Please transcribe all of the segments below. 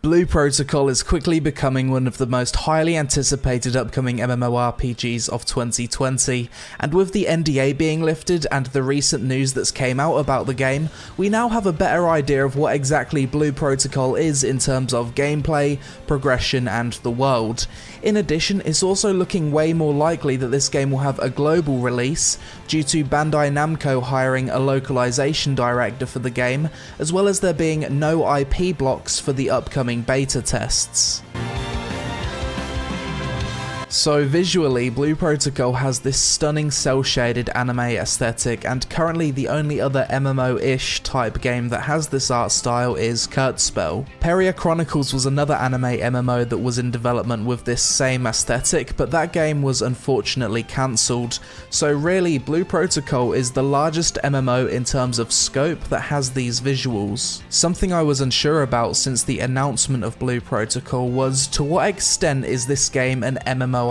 Blue Protocol is quickly becoming one of the most highly anticipated upcoming MMORPGs of 2020, and with the NDA being lifted and the recent news that's came out about the game, we now have a better idea of what exactly Blue Protocol is in terms of gameplay, progression, and the world. In addition, it's also looking way more likely that this game will have a global release, due to Bandai Namco hiring a localization director for the game, as well as there being no IP blocks for the upcoming beta tests. So visually, Blue Protocol has this stunning cel-shaded anime aesthetic, and currently the only other MMO-ish type game that has this art style is Kurtzspell. Peria Chronicles was another anime MMO that was in development with this same aesthetic, but that game was unfortunately cancelled. So really, Blue Protocol is the largest MMO in terms of scope that has these visuals. Something I was unsure about since the announcement of Blue Protocol was, to what extent is this game an MMORPG?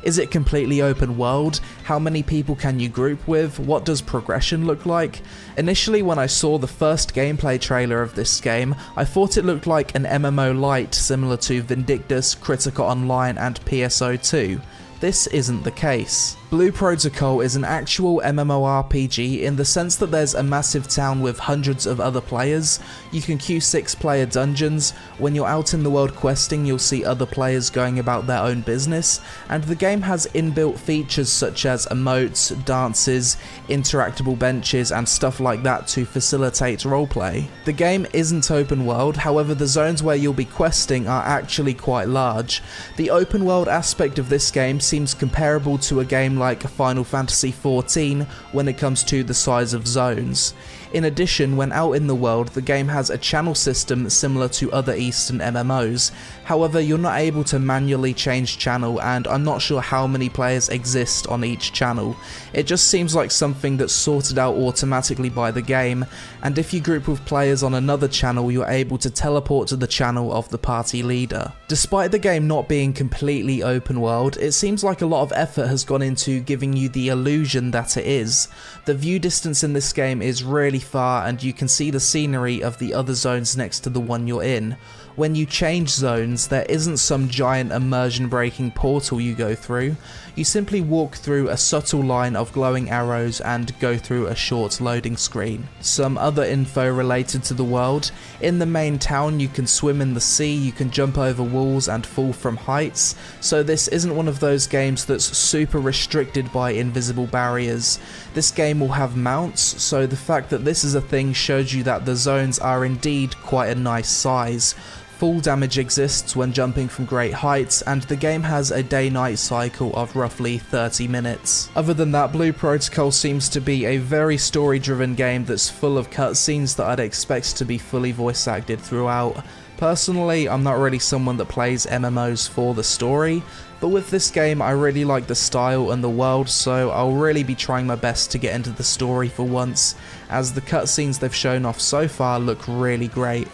Is it completely open world? How many people can you group with? What does progression look like? Initially, when I saw the first gameplay trailer of this game, I thought it looked like an MMO light similar to Vindictus, Critical Online, and PSO2. This isn't the case. Blue Protocol is an actual MMORPG in the sense that there's a massive town with hundreds of other players. You can queue 6-player dungeons. When you're out in the world questing, you'll see other players going about their own business, and the game has inbuilt features such as emotes, dances, interactable benches, and stuff like that to facilitate roleplay. The game isn't open world, however the zones where you'll be questing are actually quite large. The open world aspect of this game seems comparable to a game like Final Fantasy XIV when it comes to the size of zones. In addition, when out in the world, the game has a channel system similar to other Eastern MMOs. However, you're not able to manually change channel, and I'm not sure how many players exist on each channel. It just seems like something that's sorted out automatically by the game, and if you group with players on another channel, you're able to teleport to the channel of the party leader. Despite the game not being completely open world, it seems like a lot of effort has gone into giving you the illusion that it is. The view distance in this game is really far, and you can see the scenery of the other zones next to the one you're in. When you change zones, there isn't some giant immersion breaking portal you go through. You simply walk through a subtle line of glowing arrows and go through a short loading screen. Some other info related to the world: in the main town you can swim in the sea, you can jump over walls and fall from heights, so this isn't one of those games that's super restricted by invisible barriers. This game will have mounts, so the fact that this is a thing shows you that the zones are indeed quite a nice size. Full damage exists when jumping from great heights, and the game has a day-night cycle of roughly 30 minutes. Other than that, Blue Protocol seems to be a very story-driven game that's full of cutscenes that I'd expect to be fully voice-acted throughout. Personally, I'm not really someone that plays MMOs for the story, but with this game I really like the style and the world, so I'll really be trying my best to get into the story for once, as the cutscenes they've shown off so far look really great.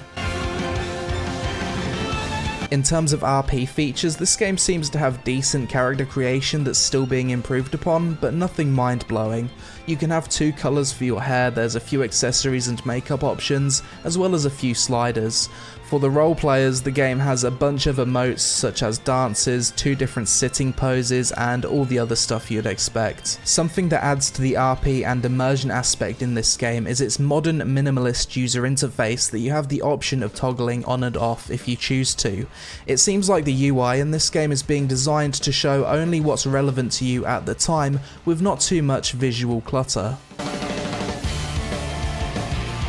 In terms of RP features, this game seems to have decent character creation that's still being improved upon, but nothing mind-blowing. You can have 2 colours for your hair, there's a few accessories and makeup options, as well as a few sliders. For the role players, the game has a bunch of emotes such as dances, 2 different sitting poses, and all the other stuff you'd expect. Something that adds to the RP and immersion aspect in this game is its modern minimalist user interface that you have the option of toggling on and off if you choose to. It seems like the UI in this game is being designed to show only what's relevant to you at the time, with not too much visual clutter.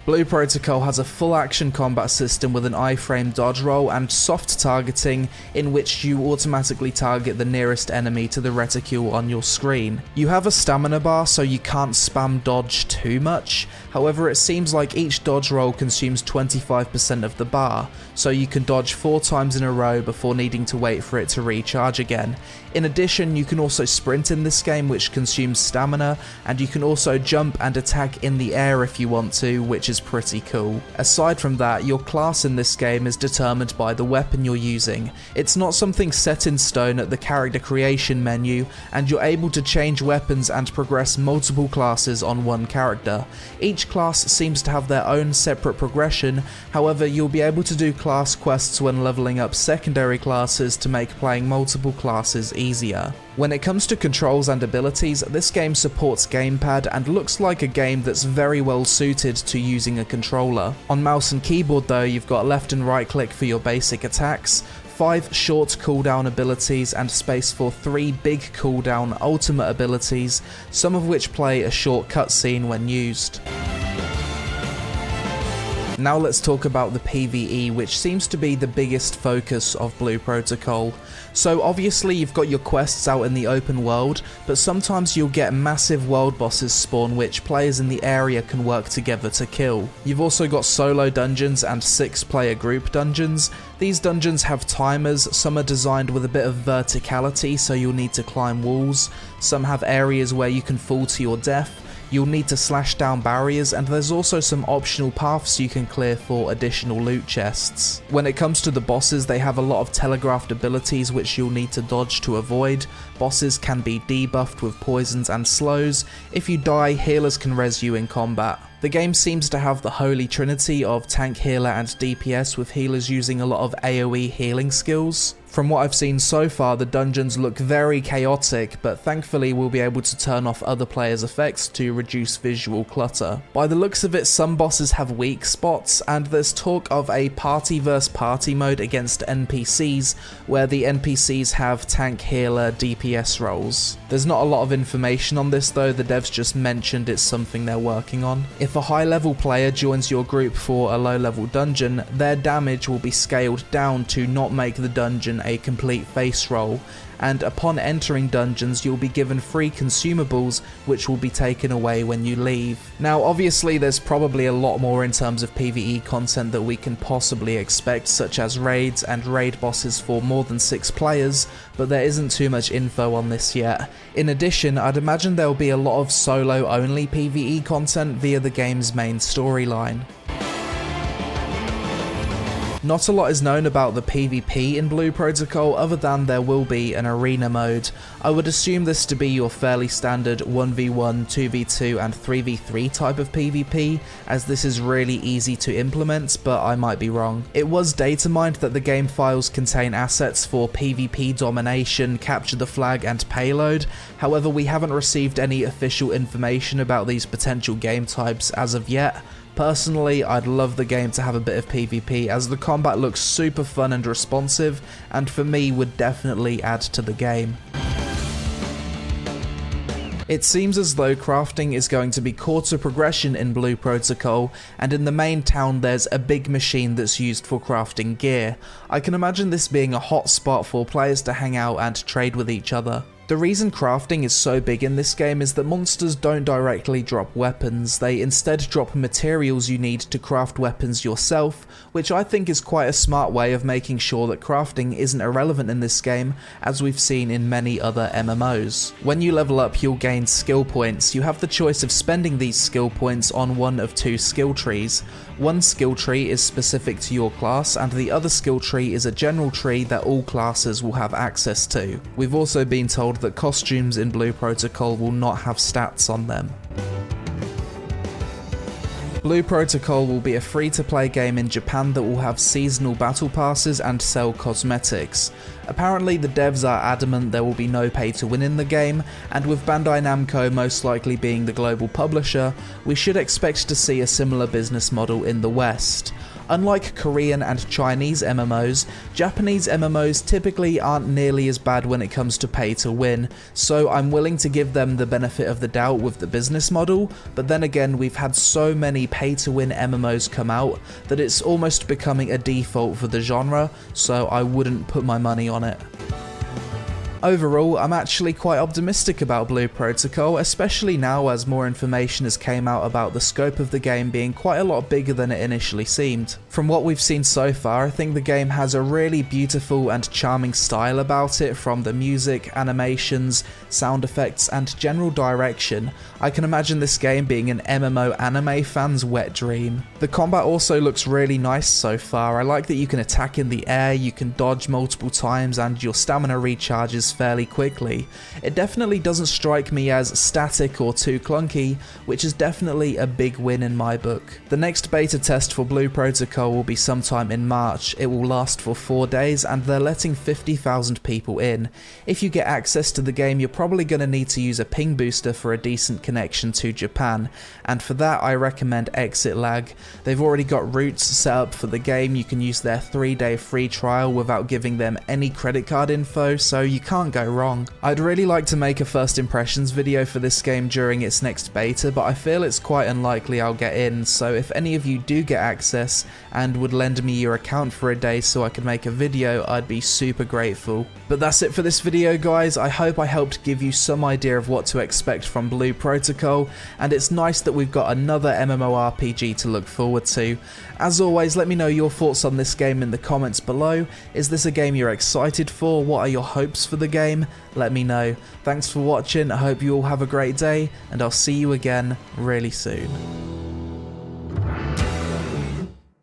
Blue Protocol has a full action combat system with an iframe dodge roll and soft targeting, in which you automatically target the nearest enemy to the reticule on your screen. You have a stamina bar, so you can't spam dodge too much. However, it seems like each dodge roll consumes 25% of the bar, so you can dodge 4 times in a row before needing to wait for it to recharge again. In addition, you can also sprint in this game, which consumes stamina, and you can also jump and attack in the air if you want to, which is is pretty cool. Aside from that, your class in this game is determined by the weapon you're using. It's not something set in stone at the character creation menu, and you're able to change weapons and progress multiple classes on one character. Each class seems to have their own separate progression, however you'll be able to do class quests when leveling up secondary classes to make playing multiple classes easier. When it comes to controls and abilities, this game supports gamepad and looks like a game that's very well suited to using a controller. On mouse and keyboard though, you've got left and right click for your basic attacks, 5 short cooldown abilities and space for 3 big cooldown ultimate abilities, some of which play a short cutscene when used. Now let's talk about the PvE, which seems to be the biggest focus of Blue Protocol. So obviously you've got your quests out in the open world, but sometimes you'll get massive world bosses spawn which players in the area can work together to kill. You've also got solo dungeons and 6-player group dungeons. These dungeons have timers, some are designed with a bit of verticality so you'll need to climb walls, some have areas where you can fall to your death. You'll need to slash down barriers, and there's also some optional paths you can clear for additional loot chests. When it comes to the bosses, they have a lot of telegraphed abilities which you'll need to dodge to avoid. Bosses can be debuffed with poisons and slows. If you die, healers can res you in combat. The game seems to have the holy trinity of tank, healer and DPS, with healers using a lot of AoE healing skills. From what I've seen so far, the dungeons look very chaotic, but thankfully we'll be able to turn off other players' effects to reduce visual clutter. By the looks of it, some bosses have weak spots, and there's talk of a party versus party mode against NPCs, where the NPCs have tank, healer, DPS roles. There's not a lot of information on this though, the devs just mentioned it's something they're working on. If a high level player joins your group for a low level dungeon, their damage will be scaled down to not make the dungeon a complete face roll, and upon entering dungeons you'll be given free consumables which will be taken away when you leave. Now obviously there's probably a lot more in terms of PvE content that we can possibly expect, such as raids and raid bosses for more than 6 players, but there isn't too much info on this yet. In addition, I'd imagine there'll be a lot of solo only PvE content via the game's main storyline. Not a lot is known about the PvP in Blue Protocol other than there will be an arena mode. I would assume this to be your fairly standard 1v1, 2v2 and 3v3 type of PvP, as this is really easy to implement, but I might be wrong. It was data mined that the game files contain assets for PvP domination, capture the flag and payload, however we haven't received any official information about these potential game types as of yet. Personally, I'd love the game to have a bit of PvP, as the combat looks super fun and responsive, and for me would definitely add to the game. It seems as though crafting is going to be core to progression in Blue Protocol, and in the main town there's a big machine that's used for crafting gear. I can imagine this being a hot spot for players to hang out and trade with each other. The reason crafting is so big in this game is that monsters don't directly drop weapons, they instead drop materials you need to craft weapons yourself, which I think is quite a smart way of making sure that crafting isn't irrelevant in this game, as we've seen in many other MMOs. When you level up, you'll gain skill points. You have the choice of spending these skill points on one of 2 skill trees. One skill tree is specific to your class, and the other skill tree is a general tree that all classes will have access to. We've also been told that costumes in Blue Protocol will not have stats on them. Blue Protocol will be a free-to-play game in Japan that will have seasonal battle passes and sell cosmetics. Apparently the devs are adamant there will be no pay to win in the game, and with Bandai Namco most likely being the global publisher, we should expect to see a similar business model in the West. Unlike Korean and Chinese MMOs, Japanese MMOs typically aren't nearly as bad when it comes to pay to win, so I'm willing to give them the benefit of the doubt with the business model, but then again we've had so many pay to win MMOs come out that it's almost becoming a default for the genre, so I wouldn't put my money on it. Overall, I'm actually quite optimistic about Blue Protocol, especially now as more information has came out about the scope of the game being quite a lot bigger than it initially seemed. From what we've seen so far, I think the game has a really beautiful and charming style about it, from the music, animations, sound effects, and general direction. I can imagine this game being an MMO anime fan's wet dream. The combat also looks really nice so far. I like that you can attack in the air, you can dodge multiple times, and your stamina recharges fairly quickly. It definitely doesn't strike me as static or too clunky, which is definitely a big win in my book. The next beta test for Blue Protocol will be sometime in March. It will last for 4 days and they're letting 50,000 people in. If you get access to the game, you're probably going to need to use a ping booster for a decent connection to Japan, and for that I recommend Exit Lag. They've already got routes set up for the game. You can use their 3-day free trial without giving them any credit card info, so you can't go wrong. I'd really like to make a first impressions video for this game during its next beta, but I feel it's quite unlikely I'll get in, so if any of you do get access and would lend me your account for a day so I could make a video, I'd be super grateful. But that's it for this video, guys. I hope I helped give you some idea of what to expect from Blue Protocol, and it's nice that we've got another MMORPG to look forward to. As always, let me know your thoughts on this game in the comments below. Is this a game you're excited for? What are your hopes for the game? Let me know. Thanks for watching, I hope you all have a great day, and I'll see you again really soon.